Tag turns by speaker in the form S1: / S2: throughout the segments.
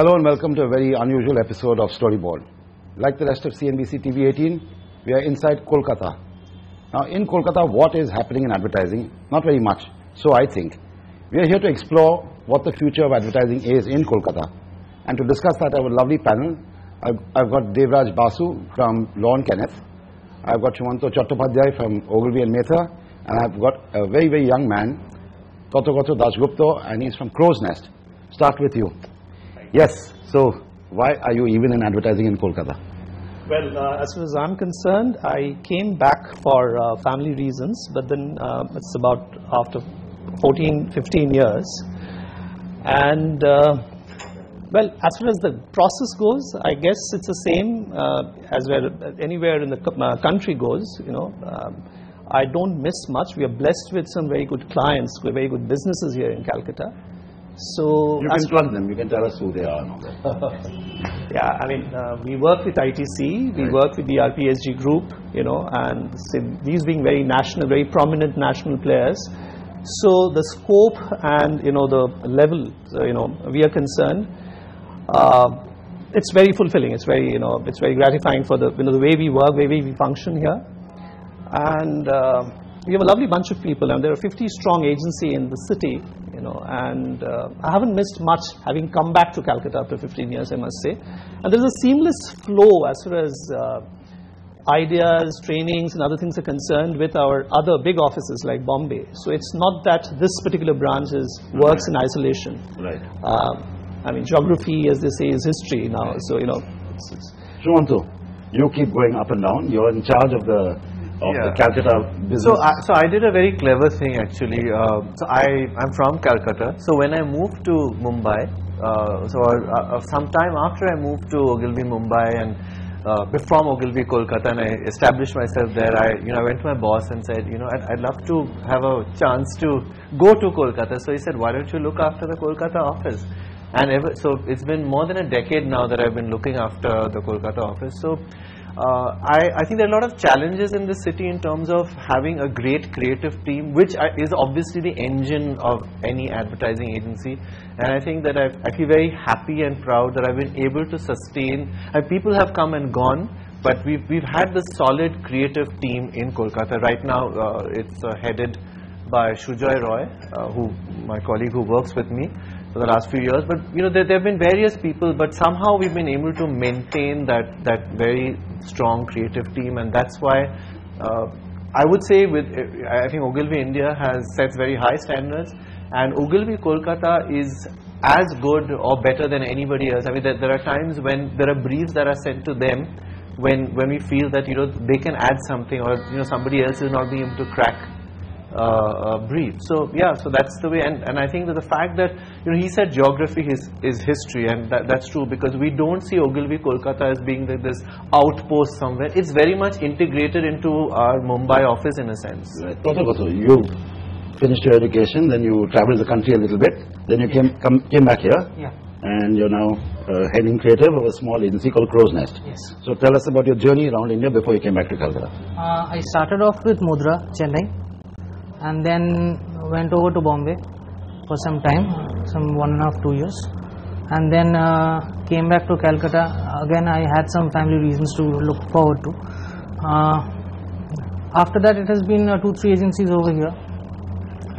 S1: Hello and welcome to a very unusual episode of Storyboard. Like the rest of CNBC TV 18, we are inside Kolkata. Now in Kolkata, what is happening in advertising? Not very much, so I think. We are here to explore what the future of advertising is in Kolkata. And to discuss that, I have a lovely panel. I've got Devraj Basu from Law & Kenneth. I've got Shumanto Chattopadhyay from Ogilvy and Mehta. And I've got a very, very young man, Totogoto Dasgupta, and he's from Crow's Nest. Start with you. Yes, so why are you even in advertising in Kolkata?
S2: Well, as far as I'm concerned, I came back for family reasons, but then it's about after 14, 15 years. And, well, as far as the process goes, I guess it's the same as where anywhere in the country goes, you know. I don't miss much. We are blessed with some very good clients, very good businesses here in Calcutta. So
S1: you can plug them. You can tell us who they are.
S2: Yeah, I mean, we work with ITC, we work with the RPSG group, you know, and these being very national, very prominent national players. So the scope and, you know, the level, you know, we are concerned, it's very fulfilling. It's very, you know, it's very gratifying for the, you know, the way we work, the way we function here. And we have a lovely bunch of people, and there are 50 strong agency in the city, you know, and I haven't missed much having come back to Calcutta after 15 years, I must say. And there's a seamless flow as far as ideas, trainings and other things are concerned with our other big offices like Bombay. So it's not that this particular branch works in isolation.
S1: Right.
S2: I mean, geography, as they say, is history now. So, you know.
S1: Shumanto, you keep going up and down. You're in charge of the Calcutta business.
S3: So I did a very clever thing actually. So I'm from Calcutta. So when I moved to Mumbai, sometime after I moved to Ogilvy Mumbai and from Ogilvy Kolkata, and I established myself there, I went to my boss and said, I'd love to have a chance to go to Kolkata. So he said, why don't you look after the Kolkata office? And so it's been more than a decade now that I've been looking after the Kolkata office. So I think there are a lot of challenges in the city in terms of having a great creative team, which is obviously the engine of any advertising agency. And I think that I feel very happy and proud that I've been able to sustain. And people have come and gone, but we've had this solid creative team in Kolkata. Right now, it's headed by Shujoy Roy, my colleague who works with me for the last few years. But there have been various people, but somehow we've been able to maintain that very strong creative team, and that's why I would say I think Ogilvy India sets very high standards, and Ogilvy Kolkata is as good or better than anybody else. I mean, there are times when there are briefs that are sent to them when we feel that they can add something, or somebody else is not being able to crack brief. So yeah, so that's the way, and I think that the fact that he said geography is history, and that's true, because we don't see Ogilvy Kolkata as being this outpost somewhere. It's very much integrated into our Mumbai office in a sense.
S1: Right. You finished your education, then you traveled the country a little bit, then you came back here.
S4: Yeah.
S1: And you're now heading creative of a small agency called Crow's Nest.
S4: Yes.
S1: So tell us about your journey around India before you came back to Calcutta.
S4: I started off with Mudra, Chennai, and then went over to Bombay for some time, some 1.5 to 2 years, and then came back to Calcutta. Again, I had some family reasons to look forward to. After that, it has been 2-3 agencies over here,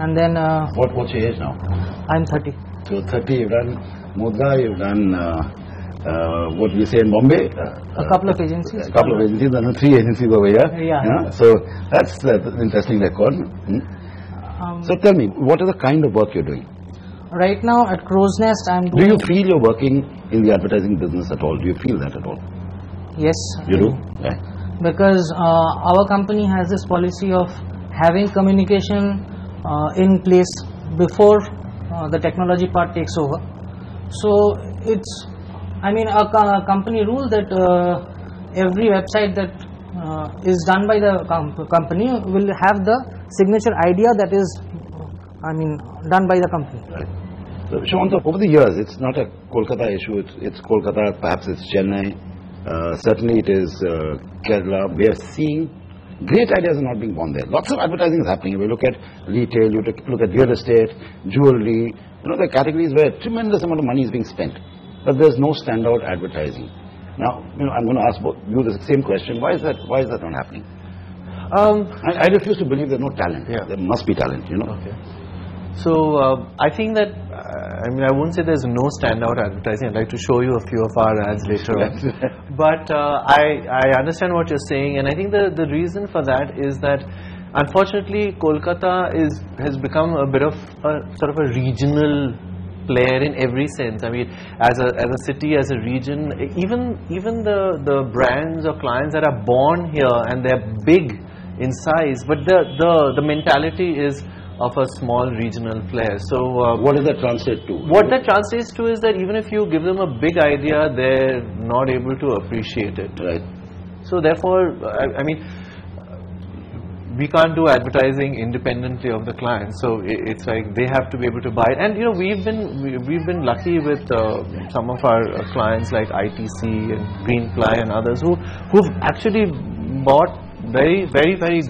S4: and then
S1: what's your age now?
S4: I'm 30.
S1: So 30, you've done Mudra, you've done what do you say in Bombay?
S4: A couple of agencies.
S1: A couple of agencies, and 3 agencies over here.
S4: Yeah.
S1: So that's an interesting record. So tell me, what is the kind of work you're doing?
S4: Right now at Crow's Nest, I'm doing...
S1: Do you feel you're working in the advertising business at all? Do you feel that at all?
S4: Yes.
S1: You do? Yeah.
S4: Because our company has this policy of having communication in place before the technology part takes over. So it's, a company rule that every website that is done by the company will have the signature idea that is, done by the company.
S1: Right. So, Shumanto, over the years, it's not a Kolkata issue. It's Kolkata, perhaps it's Chennai. Certainly it is Kerala. We are seeing great ideas are not being born there. Lots of advertising is happening. If you look at retail, you look at real estate, jewelry, there are categories where a tremendous amount of money is being spent. but there's no standout advertising. Now, I'm going to ask you the same question. Why is that not happening? I refuse to believe there's no talent.
S3: Yeah.
S1: There must be talent,
S3: Okay. So, I think that, I won't say there's no standout advertising. I'd like to show you a few of our ads later on. But I understand what you're saying, and I think the reason for that is that, unfortunately, Kolkata has become a bit of a sort of a regional player in every sense. I mean, as a city, as a region, even the brands or clients that are born here and they're big in size, but the mentality is of a small regional player. So
S1: what does that translate to?
S3: What that translates to is that even if you give them a big idea, they're not able to appreciate it.
S1: Right.
S3: So therefore, I mean, we can't do advertising independently of the client. So it's like they have to be able to buy it. And we've been lucky with some of our clients like ITC and Greenply and others who've actually bought very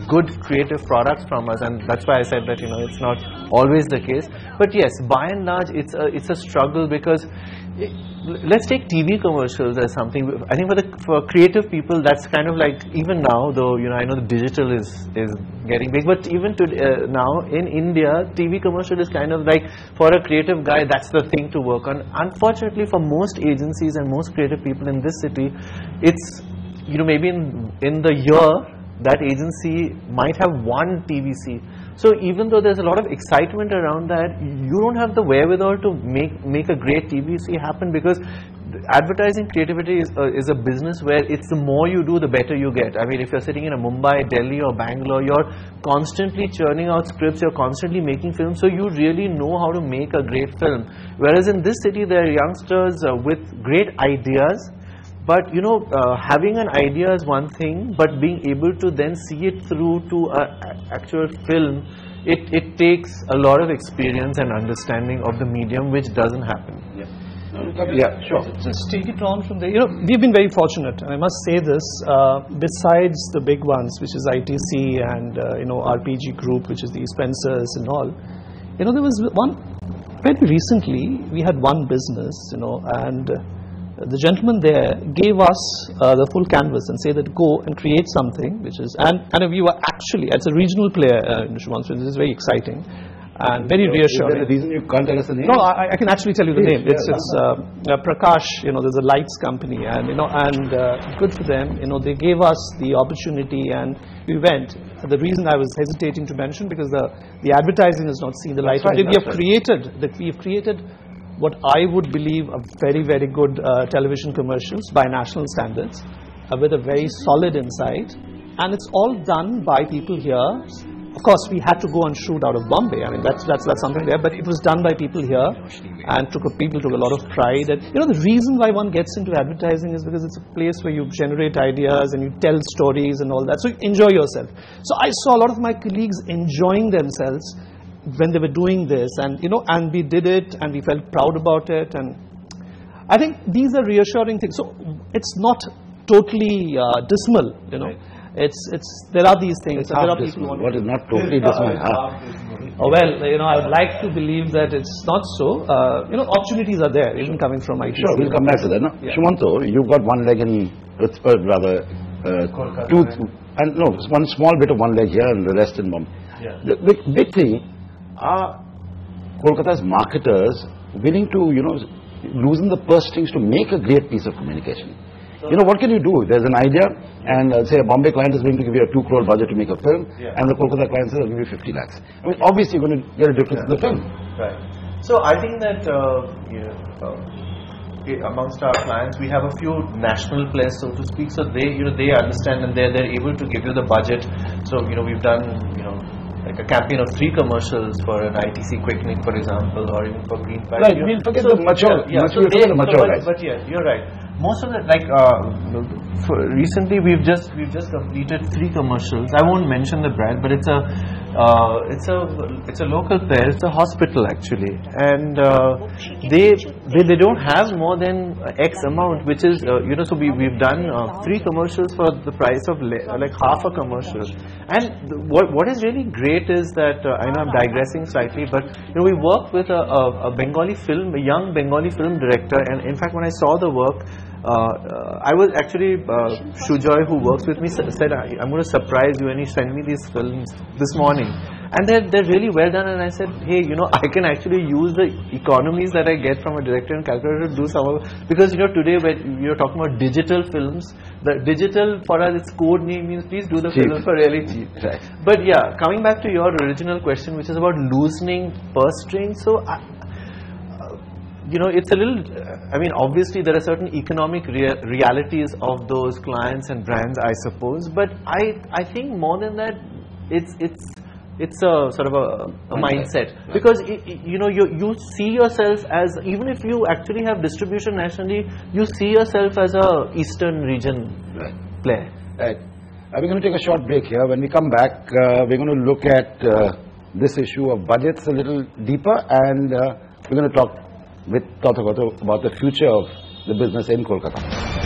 S3: good creative products from us, and that's why I said that it's not always the case. But yes, by and large, it's a struggle because. Let's take TV commercials as something. I think for creative people, that's kind of like, even now, though I know the digital is getting big, but even now in India, TV commercial is kind of like, for a creative guy, that's the thing to work on. Unfortunately, for most agencies and most creative people in this city, it's maybe in the year that agency might have one TVC. So even though there's a lot of excitement around that, you don't have the wherewithal to make a great TVC happen, because advertising creativity is a business where it's the more you do, the better you get. I mean, if you're sitting in a Mumbai, Delhi or Bangalore, you're constantly churning out scripts, you're constantly making films, so you really know how to make a great film. Whereas in this city, there are youngsters with great ideas, but having an idea is one thing, but being able to then see it through to an actual film, it takes a lot of experience and understanding of the medium, which doesn't happen.
S1: Yeah, sure.
S2: Just take it on from there. We've been very fortunate, and I must say this, besides the big ones, which is ITC and RPG Group, which is the Spencers and all, there was one, very recently, we had one business, and the gentleman there gave us the full canvas and say that go and create something, which is, and we were actually, as a regional player, so this is very exciting and very reassuring.
S1: Is there a reason you can't tell us the name?
S2: No, I can actually tell you the name. It's Prakash, there's a lights company, and good for them. They gave us the opportunity and we went. The reason I was hesitating to mention, because the advertising has not seen the light of day. We have created what I would believe are very good television commercials by national standards, with a very solid insight, and it's all done by people here. Of course, we had to go and shoot out of Bombay. I mean, that's something there, but it was done by people here, and people took a lot of pride. And the reason why one gets into advertising is because it's a place where you generate ideas and you tell stories and all that. So enjoy yourself. So I saw a lot of my colleagues enjoying themselves when they were doing this, and and we did it, and we felt proud about it, and I think these are reassuring things. So it's not totally dismal,
S1: Right.
S2: It's there are these things. And there are people.
S1: What is not totally dismal?
S2: Oh well, I would like to believe that it's not so. Opportunities are there, even coming from ITC.
S1: Sure, we'll come back to that. No? Yeah. Shumanto, you've got one leg in, two, and no, one small bit of one leg here and the rest in Bombay.
S3: Yeah.
S1: The big thing. Are Kolkata's marketers willing to, loosen the purse strings to make a great piece of communication? What can you do? There's an idea, and say a Bombay client is willing to give you a 2 crore budget to make a film, and the Kolkata client says, I'll give you 50 lakhs. I mean, obviously you're going to get a difference in the film.
S3: Right. So I think that amongst our clients, we have a few national players, so to speak. So they understand, and they're able to give you the budget. So we've done like a campaign of 3 commercials for an ITC Quickening, for example, or even for Greenply.
S1: Right, we'll forget the mature.
S3: But yeah, you're right. Most of the recently we've just completed 3 commercials. I won't mention the brand, but it's a It's a local player. It's a hospital actually, and they don't have more than X amount, which is you know. So we've done 3 commercials for the price of like half a commercial. And what is really great is that I know I'm digressing slightly, but you know we worked with a Bengali film, a young Bengali film director, and in fact when I saw the work. I was actually Shujoy, who works with me, said I'm going to surprise you, and he sent me these films this morning, and they're really well done. And I said, hey, you know, I can actually use the economies that I get from a director and calculator to do some of, because you know today when you're talking about digital films, the digital for us its code name means please do the film for really cheap.
S1: Right.
S3: But yeah, coming back to your original question, which is about loosening purse strings. So you know, it's a little, I mean, obviously there are certain economic realities of those clients and brands, I suppose, but I think more than that, it's a sort of a mindset, because you know, you see yourself as, even if you actually have distribution nationally, you see yourself as a Eastern region player.
S1: Right. We're going to take a short break here. When we come back, we're going to look at this issue of budgets a little deeper, and we're going to talk with Tatha about the future of the business in Kolkata.